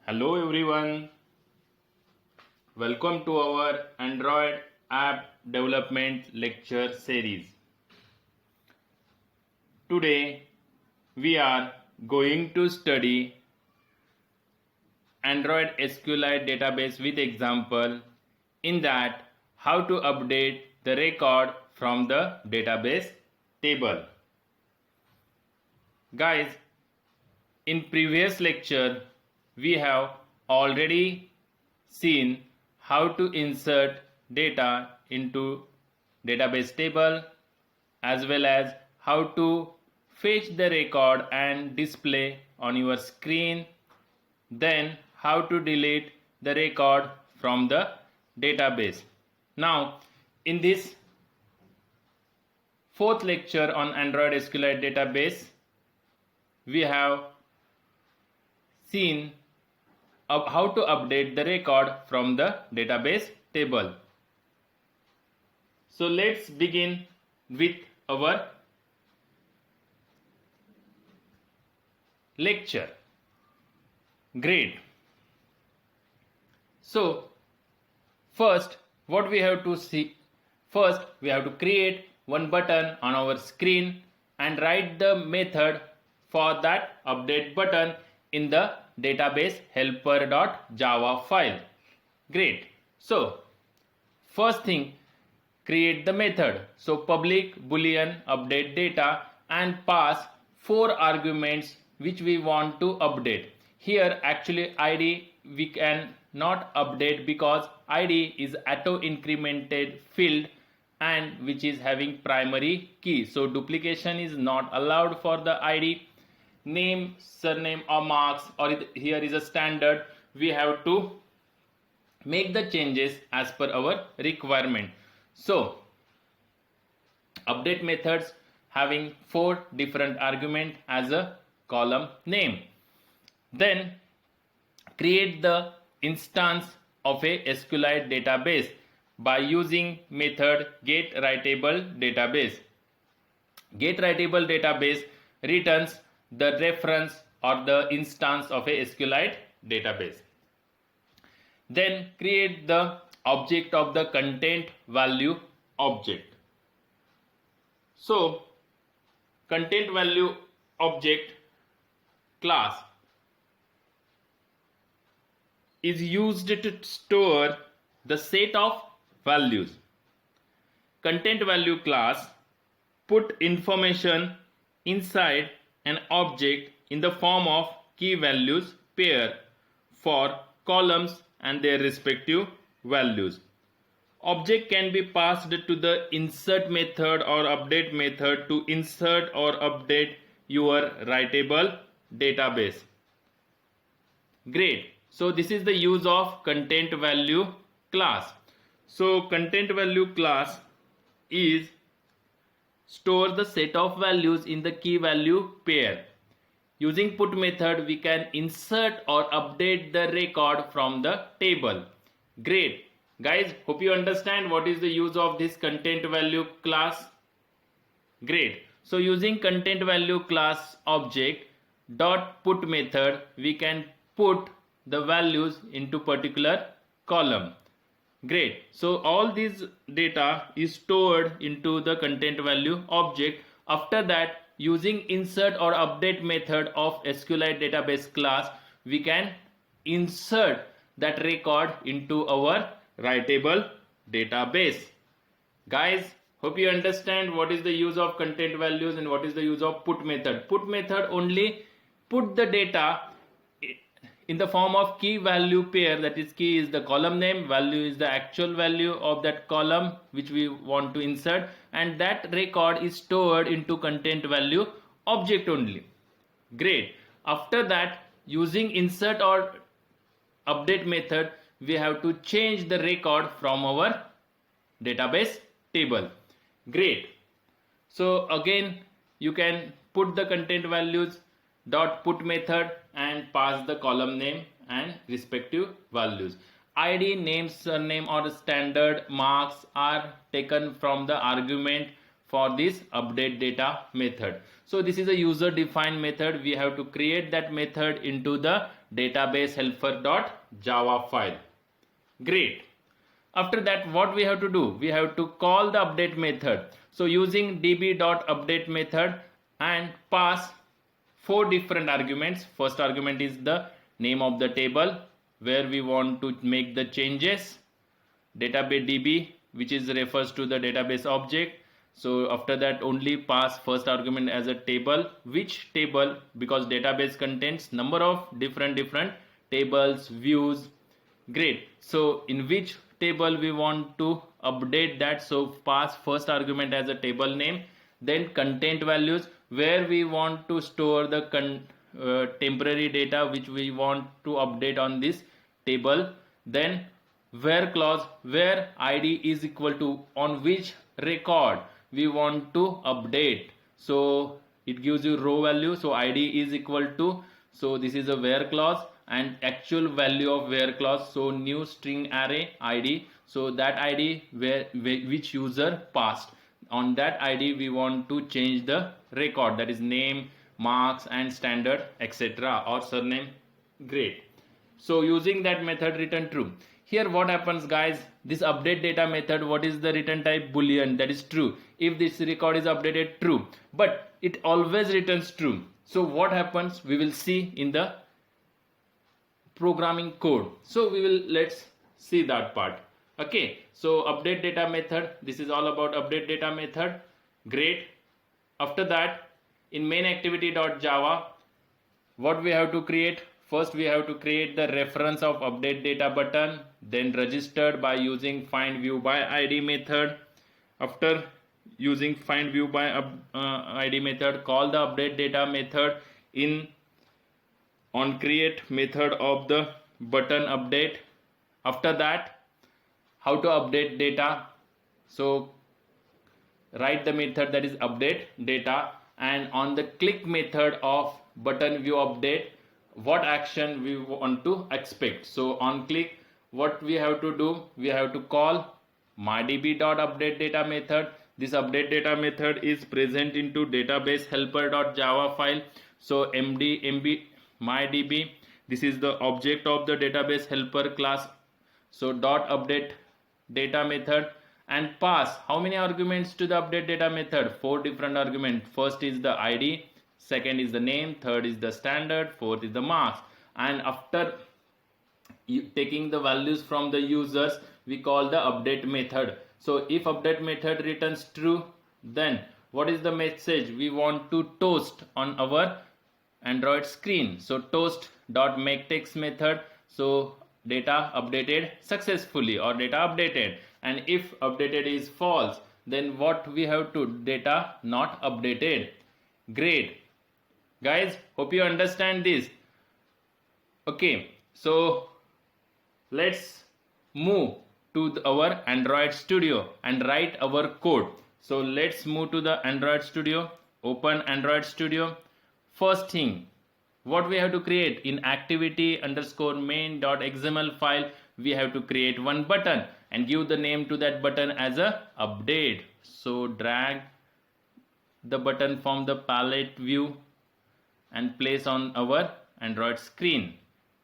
Hello everyone, welcome to our Android app development lecture series. Today we are going to study Android SQLite database with example, in that how to update the record from the database table. Guys, in previous lecture we have already seen how to insert data into database table, as well as how to fetch the record and display on your screen, then how to delete the record from the database. Now in this fourth lecture on Android SQLite database, we have seen how to update the record from the database table. So let's begin with our lecture. Great. So first what we have to see, first we have to create one button on our screen and write the method for that update button in the database helper.java file. Great. So first thing, create the method. So public boolean update data and pass 4 arguments which we want to update. Here actually id we can not update because id is auto incremented field and which is having primary key, so duplication is not allowed for the id. Name, surname or marks, or here is a standard, we have to make the changes as per our requirement. So update methods having 4 different arguments as a column name. Then create the instance of a SQLite database by using method getWriteableDatabase. GetWriteableDatabase returns the reference or the instance of a SQLite database. Then create the object of the content value object. So content value object class is used to store the set of values. Content value class put information inside an object in the form of key values pair for columns and their respective values. Object can be passed to the insert method or update method to insert or update your writable database. Great. So this is the use of content value class. So content value class is store the set of values in the key value pair. Using put method we can insert or update the record from the table. Great. Guys, hope you understand what is the use of this content value class. Great. So using content value class object dot put method we can put the values into particular column. Great. So all this data is stored into the content value object. After that, using insert or update method of SQLite database class, we can insert that record into our writable database. Guys, hope you understand what is the use of content values and what is the use of put method. Put method only put the data in the form of key value pair, that is key is the column name, value is the actual value of that column which we want to insert, and that record is stored into content value object only. Great. After that, using insert or update method we have to change the record from our database table. Great. So again you can put the content values dot put method and pass the column name and respective values. ID, name, surname or standard marks are taken from the argument for this update data method. So this is a user defined method. We have to create that method into the database helper.java file. Great. After that, what we have to do? We have to call the update method. So using db.update method and pass 4 different arguments. First argument is the name of the table where we want to make the changes. Database db, which is refers to the database object. So after that, only pass first argument as a table. Which table? Because database contains number of different tables, views. Great. So in which table we want to update that? So pass first argument as a table name, then content values where we want to store the temporary data which we want to update on this table. Then where clause where id is equal to on which record we want to update. So it gives you row value, so id is equal to, so this is a where clause and actual value of where clause, so new string array id, so that id which user passed, on that id we want to change the record, that is name, marks and standard etc. or surname. Great. So using that method return true. Here what happens guys, this update data method, what is the return type? Boolean, that is true. If this record is updated, true, but it always returns true. So what happens, we will see in the programming code. So let's see that part. Okay, so update data method, this is all about update data method. Great. After that, in main activity.java, what we have to create? First we have to create the reference of update data button, then registered by using find view by id method. After using find view by id method, call the update data method on create method of the button update. After that, how to update data? So write the method that is update data, and on the click method of button view update, what action we want to expect. So on click, what we have to do? We have to call mydb.update data method. This update data method is present into database helper.java file. So mb mydb, this is the object of the database helper class. So dot update data method, and pass how many arguments to the update data method? 4 different arguments. First is the id, second is the name, third is the standard, fourth is the marks. And after taking the values from the users, we call the update method. So if update method returns true, then what is the message we want to toast on our Android screen? So toast.makeText method, so data updated successfully or data updated. And if updated is false, then what we have to? Data not updated. Great. Guys, hope you understand this. Okay, so let's move to our Android Studio and write our code. So let's move to the Android Studio. Open Android Studio. First thing, what we have to create? In activity_main.xml file, we have to create one button and give the name to that button as a update. So drag the button from the palette view and place on our Android screen.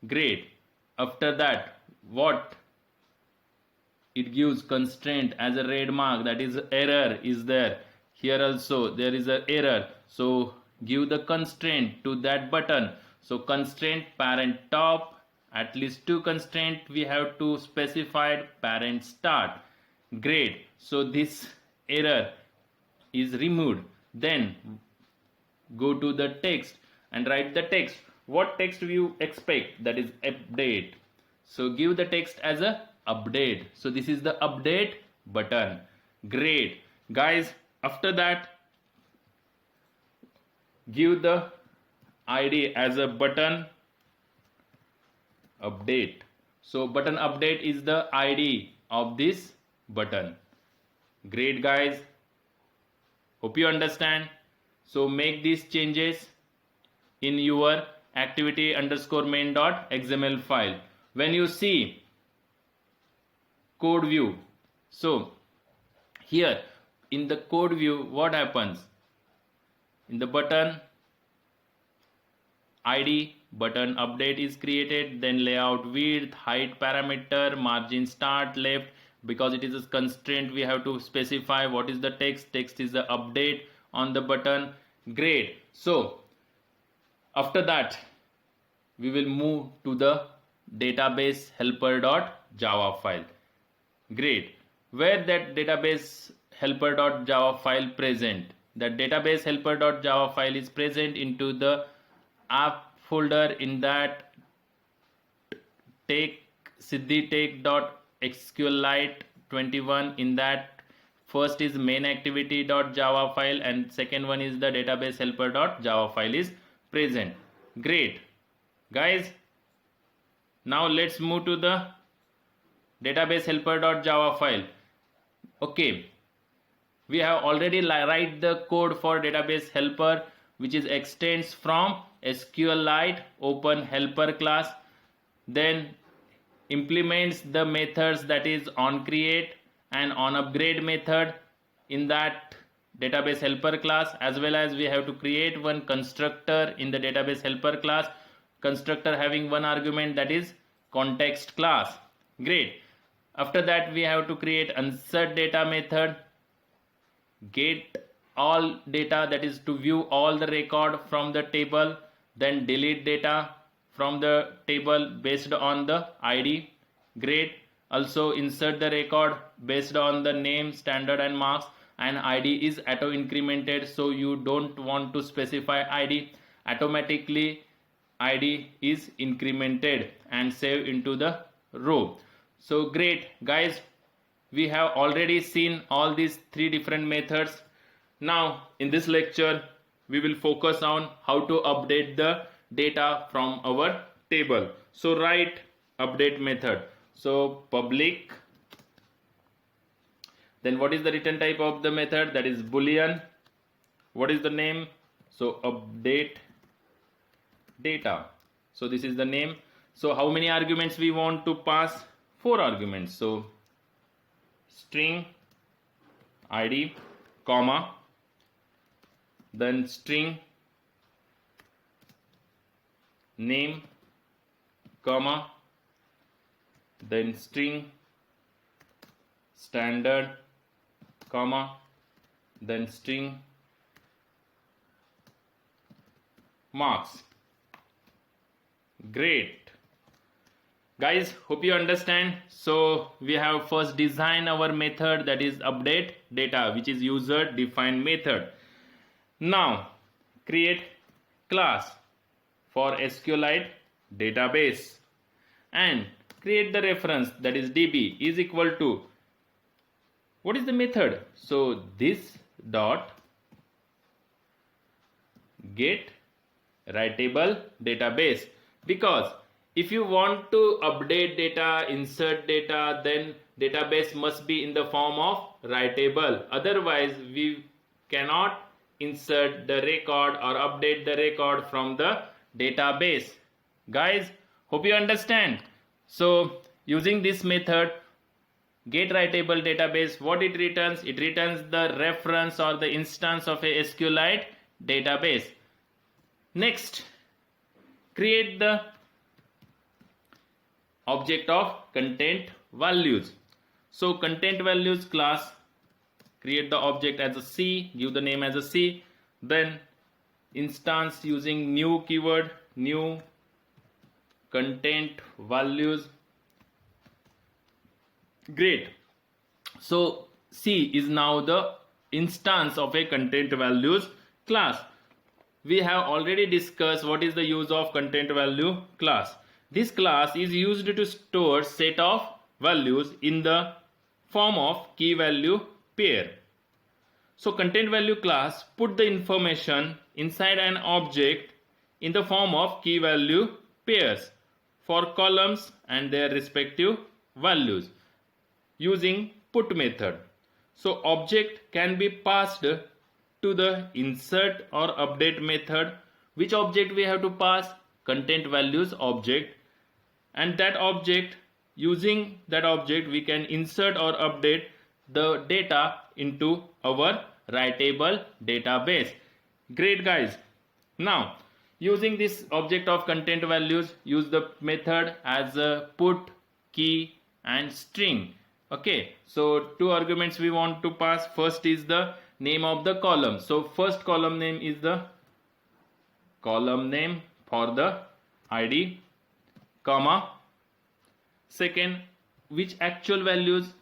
Great. After that, what it gives? Constraint as a red mark, that is error is there. Here also there is an error, so give the constraint to that button. So constraint parent top, at least 2 constraint we have to specify, parent start. Great. So this error is removed. Then go to the text and write the text. What text you expect? That is update. So give the text as a update. So this is the update button. Great. Guys, after that, give the id as a button update. So button update is the id of this button. Great guys, hope you understand. So make these changes in your activity_main.xml file. When you see code view, so here in the code view, what happens? In the button ID, button update is created, then layout width, height parameter, margin start left. Because it is a constraint, we have to specify what is the text is the update on the button. Great. So after that we will move to the database helper.java file. Great. Where that database helper.java file present? That database helper.java file is present into the app folder. In that, take siddhi-take.sqlite 21. In that, first is main activity.java file and second one is the database helper.java file is present. Great. Guys, now let's move to the database helper.java file. Okay, we have already write the code for database helper, which is extends from SQLite open helper class, then implements the methods that is on create and on upgrade method in that database helper class, as well as we have to create one constructor in the database helper class, constructor having one argument, that is context class. Great. After that we have to create insert data method, get all data, that is to view all the record from the table, then delete data from the table based on the ID. Great. Also insert the record based on the name, standard and marks, and ID is auto incremented, so you don't want to specify ID. Automatically ID is incremented and saved into the row. So great guys, we have already seen all these three different methods. Now in this lecture we will focus on how to update the data from our table. So write update method. So public, then what is the return type of the method? That is boolean. What is the name? So update data. So this is the name. So how many arguments we want to pass? 4 arguments. So string ID, comma, then string name, comma, then string standard, comma, then string marks. Great. Guys, hope you understand. So we have first design our method, that is update data, which is user defined method. Now create class for SQLite database and create the reference, that is db is equal to, what is the method? So this dot get writable database, because if you want to update data, insert data, then database must be in the form of writable. Otherwise we cannot insert the record or update the record from the database. Guys, hope you understand. So using this method, get writable database, what it returns? It returns the reference or the instance of a SQLite database. Next, create the object of content values. So content values class, create the object as a C, give the name as a C, then instance using new keyword, new content values. Great. So C is now the instance of a content values class. We have already discussed what is the use of content value class. This class is used to store set of values in the form of key value pair. So content value class put the information inside an object in the form of key value pairs for columns and their respective values using put method. So object can be passed to the insert or update method. Which object we have to pass? Content values object. And that object, using that object we can insert or update the data into our writable database. Great guys. Now using this object of content values, use the method as a put, key and string. Okay, so two arguments we want to pass. First is the name of the column. So first column name is the column name for the id, comma. Second, which actual values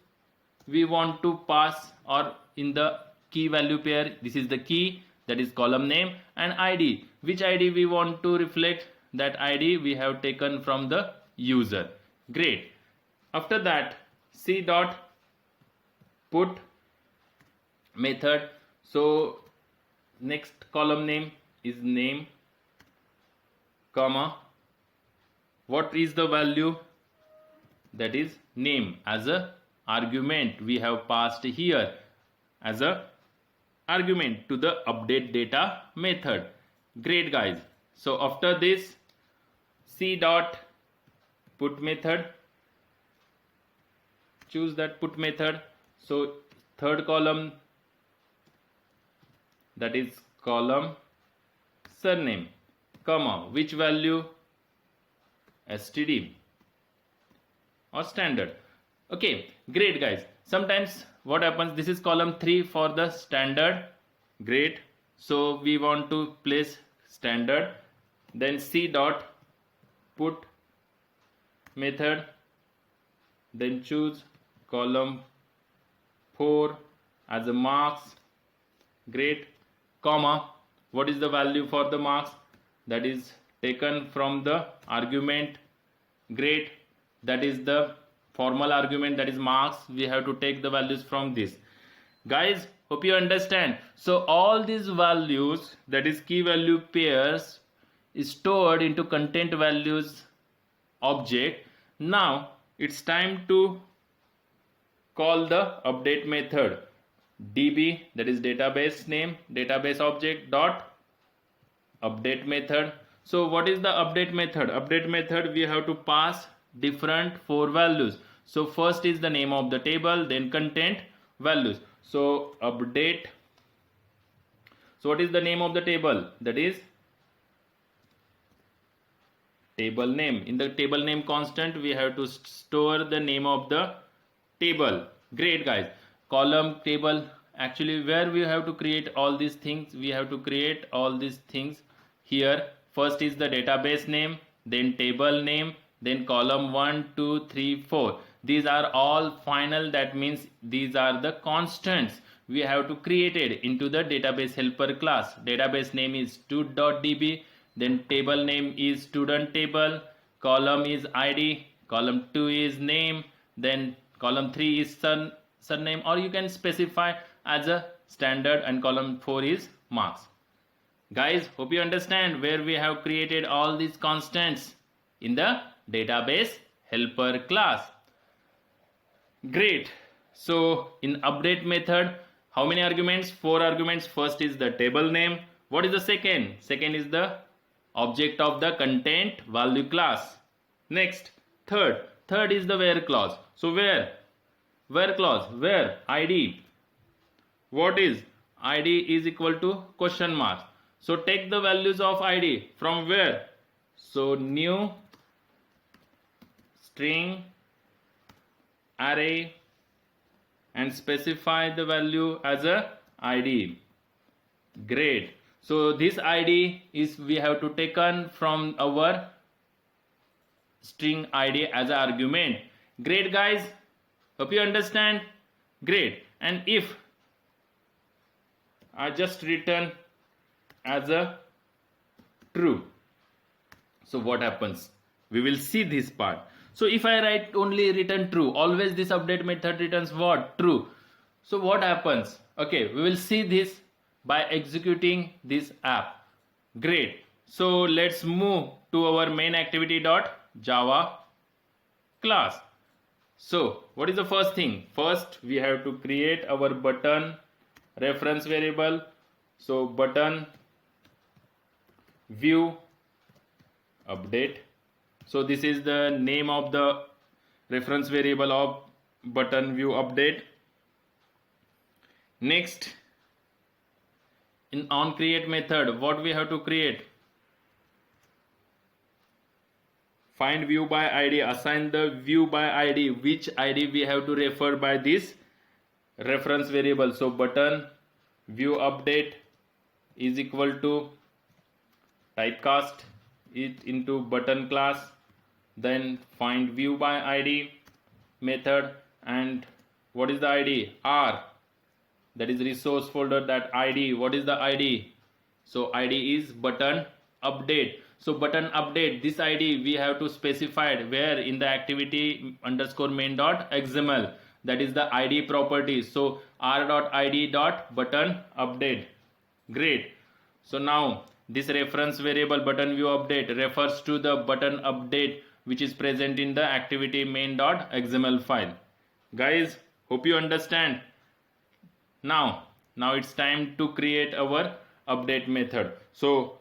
we want to pass, or in the key value pair, this is the key, that is column name, and id, which id we want to reflect, that id we have taken from the user. Great. After that, c dot put method. So next column name is name, comma, what is the value, that is name, as a argument we have passed here as a argument to the update data method. Great guys. So after this, c dot put method, choose that put method. So third column, that is column surname, comma, which value, std or standard. Okay, great guys. Sometimes what happens, this is column 3 for the standard. Great. So we want to place standard. Then c dot put method, then choose column 4 as a marks. Great. Comma, what is the value for the marks, that is taken from the argument. Great. That is the formal argument, that is marks. We have to take the values from this. Guys, hope you understand. So all these values, that is key value pairs, is stored into content values object. Now it's time to call the update method. db, that is database name, database object dot update method. So what is the update method? Update method, we have to pass different 4 values. So first is the name of the table, then content values. So update. So what is the name of the table? That is table name. In the table name constant, we have to store the name of the table. Great guys. Column table, actually where we have to create all these things, we have to create all these things here. First is the database name, then table name, then column 1 2 3 4. These are all final, that means these are the constants we have to create it into the database helper class. Database name is stud.db, then table name is student table, column is id, column 2 is name, then column 3 is surname, or you can specify as a standard, and column 4 is marks. Guys, hope you understand where we have created all these constants in the database helper class. Great. So in update method, how many arguments? 4 arguments. First is the table name. What is the second? Second is the object of the content value class. Next, third is the where clause. So where clause, where id, what is id is equal to question mark. So take the values of id from where? So new string array and specify the value as a id. Great. So this id is we have to taken from our string id as an argument. Great guys, hope you understand. Great. And if I just return as a true, so what happens? We will see this part. So if I write only return true, always this update method returns what? True. So what happens? Okay, we will see this by executing this app. Great. So let's move to our main activity.java class. So what is the first thing? First we have to create our button reference variable. So button view update. So this is the name of the reference variable of button view update. Next, in on create method, what we have to create? Find view by id, assign the view by id, which id we have to refer by this reference variable. So button view update is equal to typecast it into button class, then find view by id method, and what is the id? R, that is resource folder, that id, what is the id? So id is button update. So button update, this id we have to specify it where? In the activity underscore main dot xml, that is the id property. So r.id.button update. Great. So now this reference variable button view update refers to the button update which is present in the activity main.xml file. Guys, hope you understand. Now it's time to create our update method. So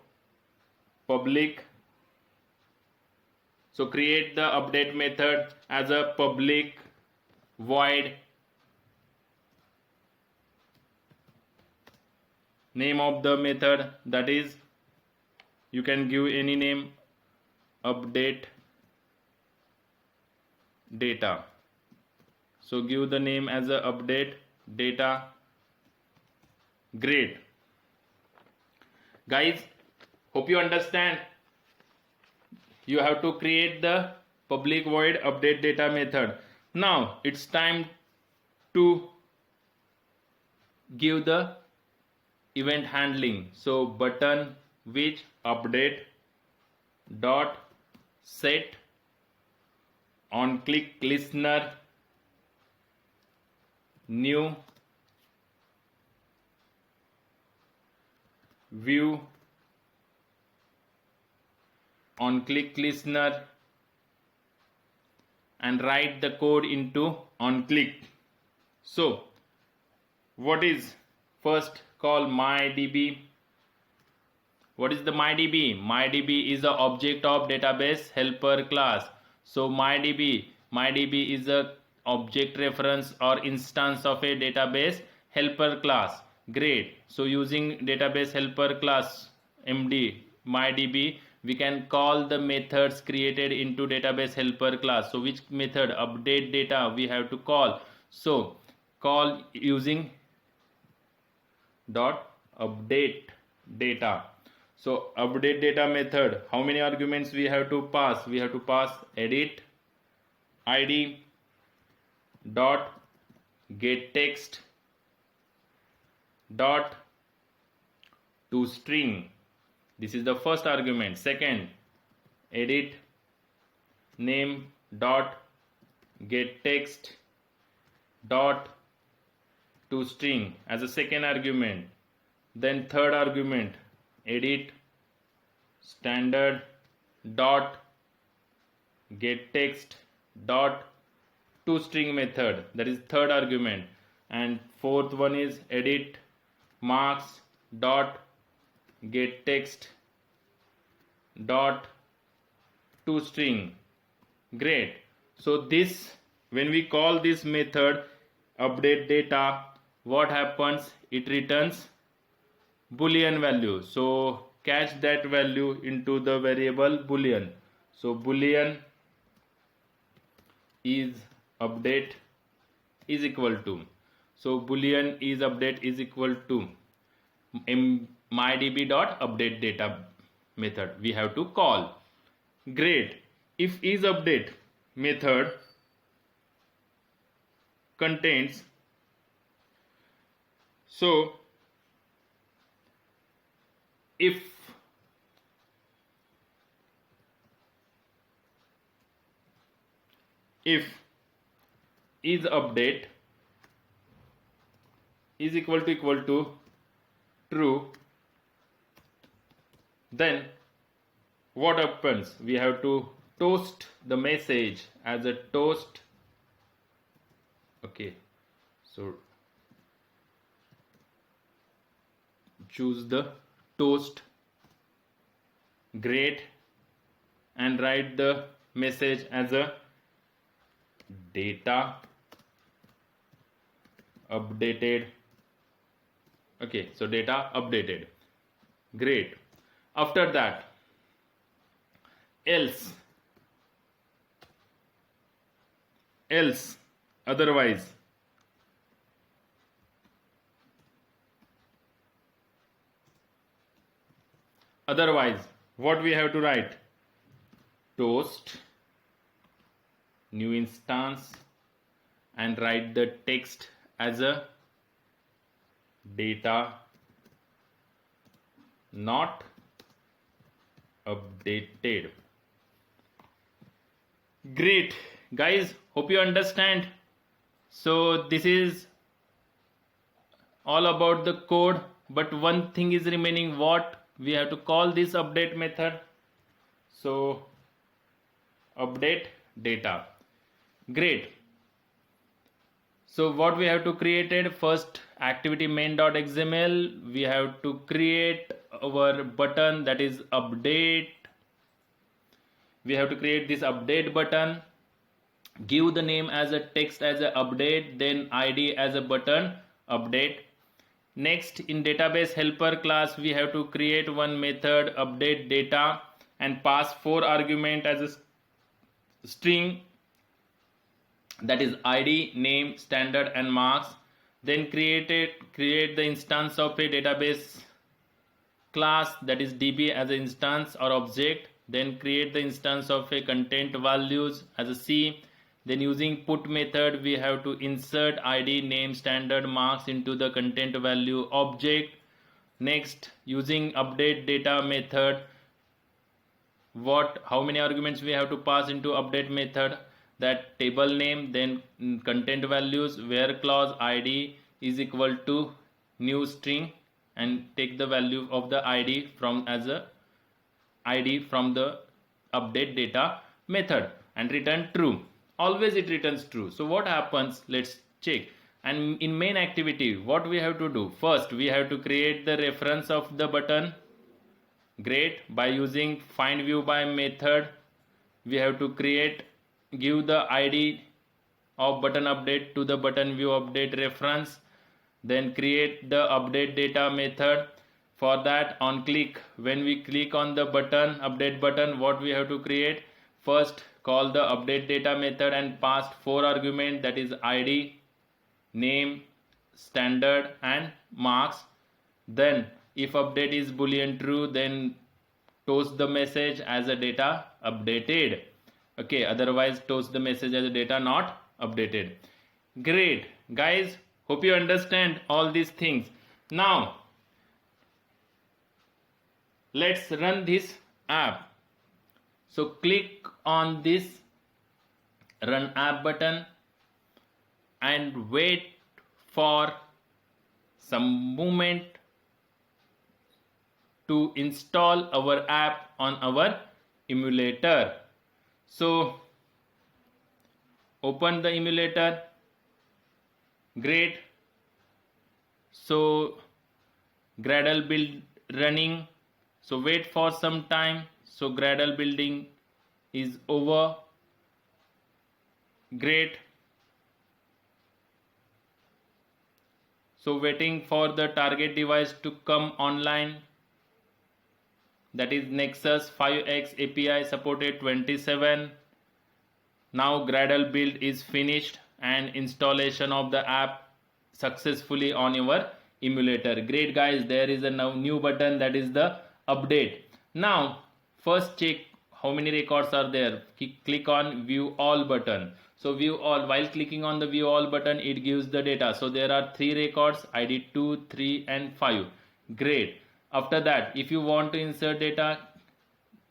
create the update method as a public void, name of the method, that is, you can give any name, update data. So give the name as a update data. Great. Guys, hope you understand. You have to create the public void update data method. Now it's time to give the event handling. So button which update dot set on click listener new view on click listener, and write the code into on click. So what is first? Call mydb. What is the mydb? Mydb is the object of database helper class. So mydb is a object reference or instance of a database helper class. Great. So using database helper class md mydb, we can call the methods created into database helper class. So which method? Update data we have to call. So call using dot update data. So update data method, how many arguments we have to pass? We have to pass edit id dot get text dot to string. This is the first argument. Second, edit name dot get text dot to string as a second argument. Then third argument, edit standard dot get text dot to string method, that is third argument. And fourth one is edit marks dot get text dot to string. Great. So this, when we call this method update data, what happens? It returns boolean value. So catch that value into the variable boolean. So boolean is update is equal to, so boolean is update is equal to mydb dot update data method we have to call. Great. If is update method contains, so if is update is equal to true, then what happens? We have to toast the message as a toast. Okay, so choose the toast. Great. And write the message as a data updated Okay, so data updated. Great. After that, else, otherwise. Otherwise, what we have to write? Toast, new instance, and write the text as a data not updated. Great, guys, hope you understand. So this is all about the code, but one thing is remaining. What we have to call this update method? So update data. Great. So what we have to create it? First, activity main.xml, we have to create our button, that is update. We have to create this update button, give the name as a text as a update, then id as a button update. Next, in database helper class, we have to create one method update data and pass 4 argument as a string, that is id, name, standard and marks. Then create the instance of a database class, that is db, as an instance or object. Then create the instance of a content values as a c. Then using put method, we have to insert id, name, standard, marks into the content value object. Next, using update data method, how many arguments we have to pass into update method? That table name, then content values, where clause id is equal to new string, and take the value of the id from as a id from the update data method and return true. Always it returns true. So what happens? Let's check. And in main activity, what we have to do? First, we have to create the reference of the button. Great. By using find view by method, we have to give the id of button update to the button view update reference. Then create the update data method. For that, on click, when we click on the button, update button, what we have to create? First, call the update data method and pass 4 argument, that is id, name, standard and marks. Then if update is boolean true, then toast the message as a data updated. Okay, otherwise toast the message as a data not updated. Great, guys, hope you understand all these things. Now let's run this app. So click on this run app button and wait for some moment to install our app on our emulator. So open the emulator. Great. So Gradle build running. So wait for some time. So Gradle building is over. Great. So waiting for the target device to come online, that is Nexus 5X API supported 27. Now Gradle build is finished and installation of the app successfully on your emulator. Great, guys, there is a new button, that is the update. Now first check how many records are there. Click on view all button. So view all, while clicking on the view all button, it gives the data. So there are 3 records, id 2, 3 and 5. Great. After that, if you want to insert data,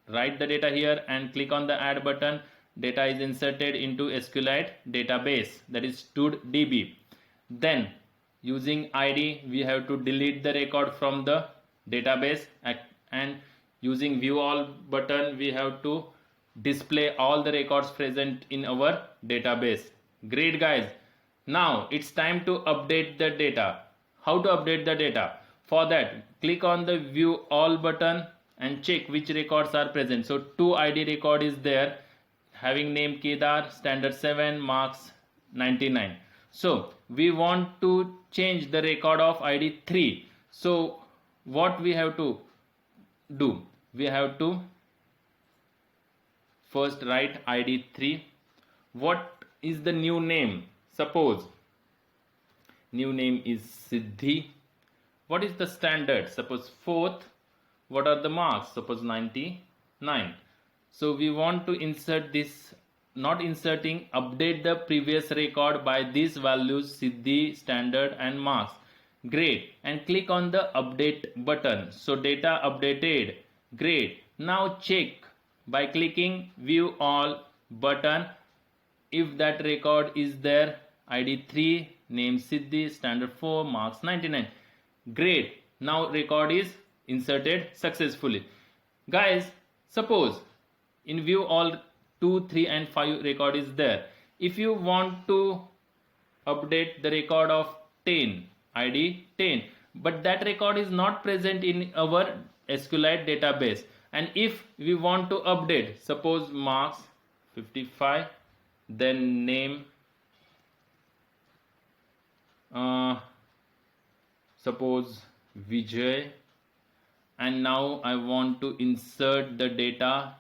write the data here and click on the add button. Data is inserted into SQLite database, that is StudDB. Then using id, we have to delete the record from the database, and using view all button, we have to display all the records present in our database. Great, guys. Now it's time to update the data. How to update the data? For that, click on the view all button and check which records are present. So 2 id record is there, having name Kedar, standard 7, marks 99. So we want to change the record of id 3. So what we have to do, we have to first write id3. What is the new name? Suppose new name is Siddhi. What is the standard? Suppose 4th. What are the marks? Suppose 99. So we want to insert this, not inserting, update the previous record by these values, Siddhi, standard and marks. Great. And click on the update button. So data updated. Great. Now check by clicking view all button if that record is there. id3, name Siddhi, standard 4, marks 99. Great. Now record is inserted successfully. Guys, suppose in view all 2, 3 and 5 record is there. If you want to update the record of 10, id 10, but that record is not present in our SQLite database, and if we want to update, suppose marks 55, then name suppose Vijay, and now I want to insert the data,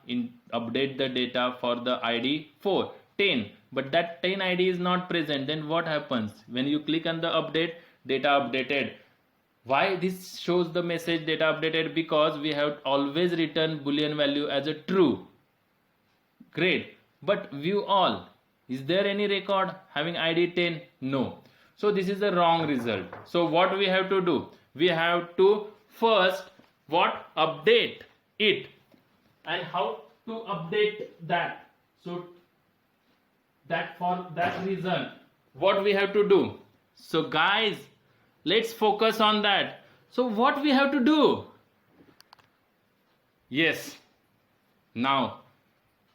update the data for the ID 4, 10, but that 10 ID is not present. Then what happens? When you click on the update, data updated. Why this shows the message data updated? Because we have always written boolean value as a true. Great. But view all, is there any record having ID 10? No. So this is the wrong result. So what we have to do? We have to first update it. And how to update that? So that for that reason, what we have to do? So guys, let's focus on that. So what we have to do? Yes. Now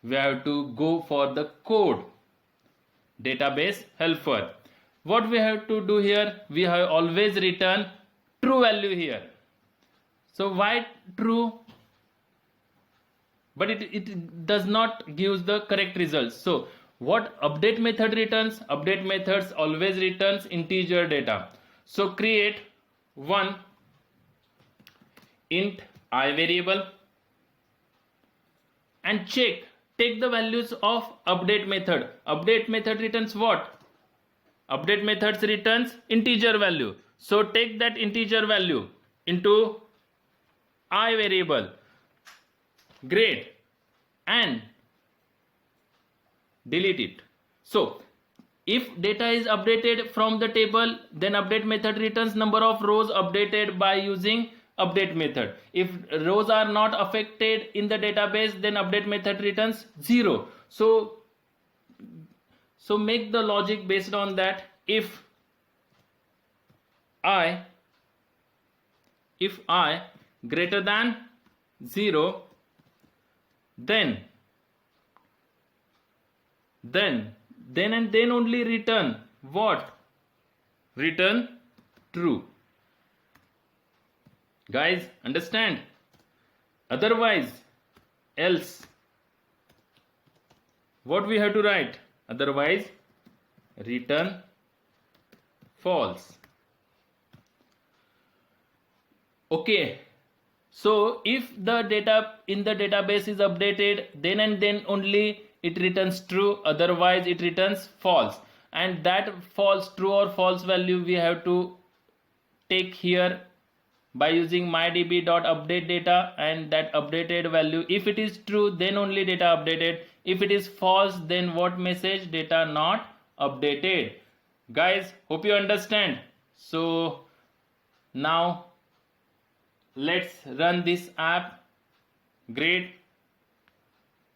we have to go for the code database helper. What we have to do here? We have always written true value here. So why true? But it does not give the correct results. So what update method returns? Update methods always returns integer data. So create one int I variable and take the values of update method. Update method returns what? Update methods returns integer value. So take that integer value into I variable. Great. And delete it. So if data is updated from the table, then update method returns number of rows updated by using update method. If rows are not affected in the database, then update method returns 0. So make the logic based on that. If I greater than 0, then only return what? Return true. Guys, understand? Otherwise, else, what we have to write? Otherwise, return false. Okay. So if the data in the database is updated, then only it returns true, otherwise it returns false. And that false, true or false value we have to take here by using mydb.update data, and that updated value, if it is true, then only data updated. If it is false, then what message? Data not updated. Guys, hope you understand. So now let's run this app. Great.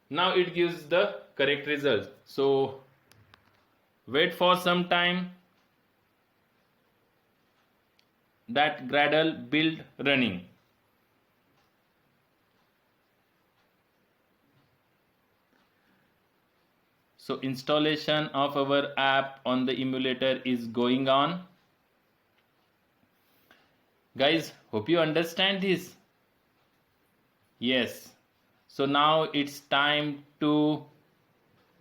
Now it gives the correct result. So wait for some time. That Gradle build running. So installation of our app on the emulator is going on. Guys, hope you understand this. Yes. So now it's time to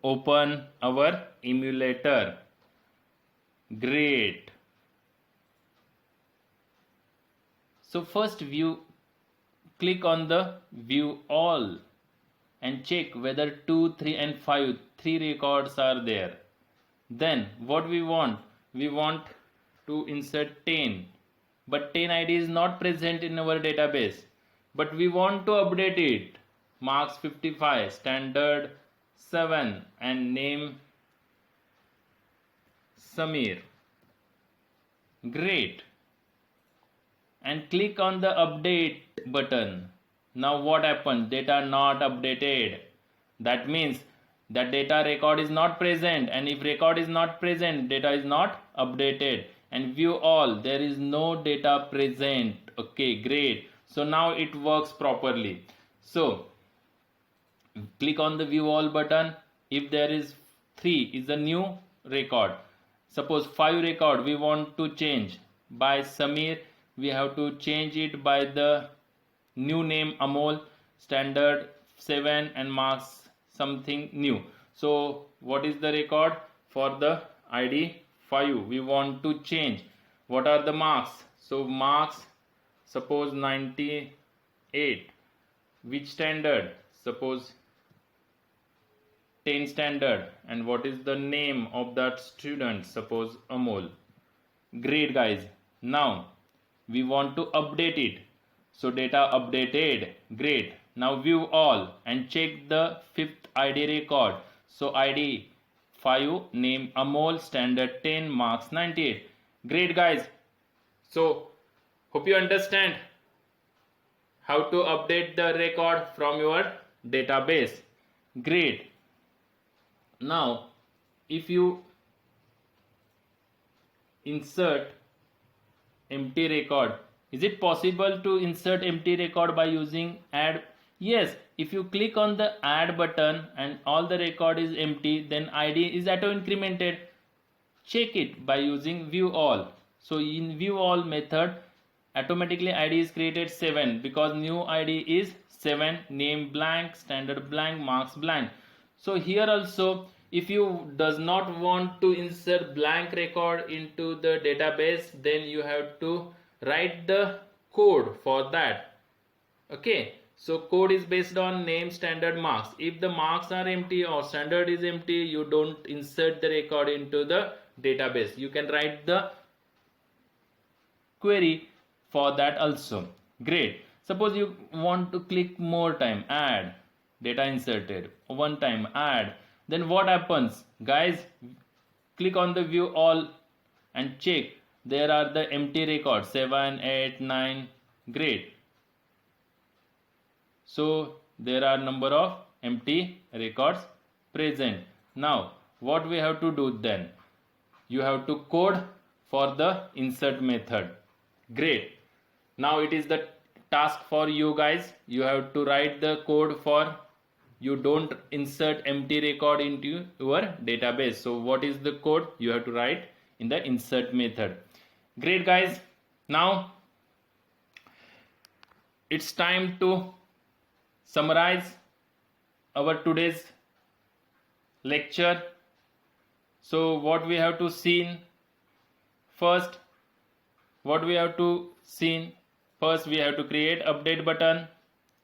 open our emulator. Great. So first click on the view all and check whether 2, 3 and 5, 3 records are there. Then what we want to insert 10, but 10 ID is not present in our database, but we want to update it. Marks 55, standard 7 and name Samir. Great. And click on the update button. Now what happens? Data not updated. That means that data record is not present, and if record is not present, data is not updated. And view all, there is no data present. Okay, great. So now it works properly. So click on the view all button. If there is 3 is a new record, suppose 5 record we want to change by Samir, we have to change it by the new name Amol, standard 7 and marks something new. So what is the record for the ID 5? We want to change. What are the marks? So marks, suppose 98. Which standard? Suppose 10 standard. And what is the name of that student? Suppose Amol. Great guys. Now we want to update it. So data updated. Great. Now view all and check the 5th ID record. So ID 5, name Amol, standard 10, marks 98. Great guys. So hope you understand how to update the record from your database. Great. Now if you insert empty record, is it possible to insert empty record by using add? Yes, if you click on the add button and all the record is empty, then ID is auto incremented. Check it by using view all. So in view all method, automatically ID is created 7 because new ID is 7, name blank, standard blank, marks blank. So here also, if you does not want to insert blank record into the database, then you have to write the code for that. Okay, so code is based on name, standard, marks. If the marks are empty or standard is empty, you don't insert the record into the database. You can write the query for that also. Great. Suppose you want to click more time, add, data inserted, one time, add. Then what happens? Guys, click on the view all and check. There are the empty records 7, 8, 9. Great. So there are number of empty records present. Now what we have to do then? You have to code for the insert method. Great. Now it is the task for you guys. You have to write the code for you don't insert empty record into your database. So what is the code you have to write in the insert method? Great guys. Now it's time to summarize our today's lecture. So what we have to see first, we have to create update button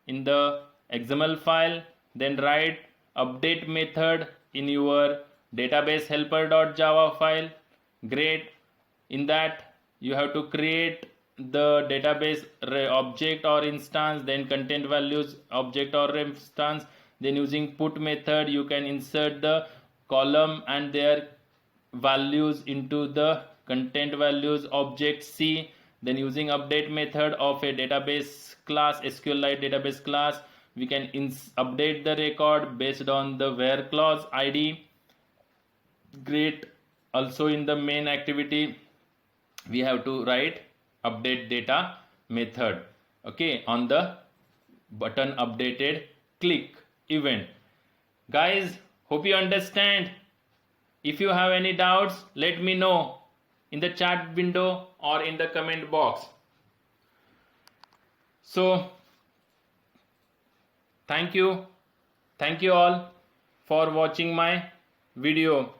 in the XML file, then write update method in your database helper.java file. Great. In that you have to create the database object or instance, then content values object or instance. Then using put method you can insert the column and their values into the content values object C. Then using update method of a database class, SQLite database class, we can update the record based on the where clause ID. Great. Also in the main activity we have to write update data method. Okay, on the button updated click event. Guys, hope you understand. If you have any doubts, let me know in the chat window or in the comment box. So thank you all for watching my video.